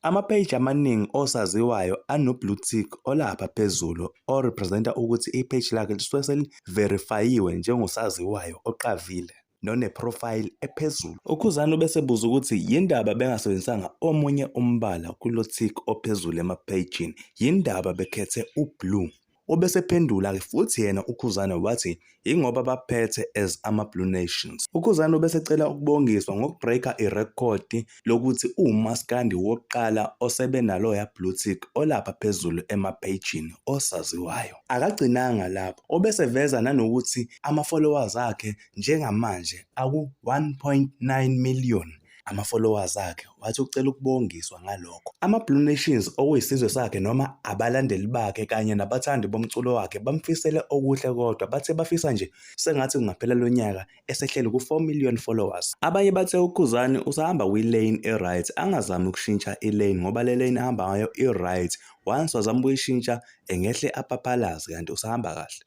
Ama-page amaningi osaziwayo ano-blue tick olapha phezulu orepresenta ukuthi i-page lakhe lisuke seliverifayiwe njengosaziwayo oqavile nonephrofayili ephezulu. UKhuzani ubese buza ukuthi yindaba bengasebenzisanga omunye umbala kulo tick ophezulu ema-pagini, yindaba bekhethe u-blue. Ubese phendula-ke futhi yena uKhuzani wathi ingoba baphethe as amaBlue nations. UKhuzani ubese cela ukubongiswa ngokubreaka irekhodi lokuthi uwumaskandi wokuqala osebe naloya blue tick olapha phezulu emapagini osaziwayo. Akagcinanga lapho, ubese veza nanokuthi ama-followers akhe njengamanje aku-1.9 million. Ama-followers akhe wathi ucela ukubongiswa ngalokho. AmaBlue Nations okuyisizwe sakhe noma abalandeli bakhe kanye nabathandi bomculo wakhe bamfisele okuhle kodwa bathe bafisa nje sengathi kungaphela lo nyaka esehlele ku-4 million followers. Abanye bathe uKhuzani usahamba kwi-lane e-right, angazami ukushintsha i-lane ngoba le lane ahamba ngayo i-right, once wazama ukuyishintsha engehle apaphalaze kanti usahamba kahle.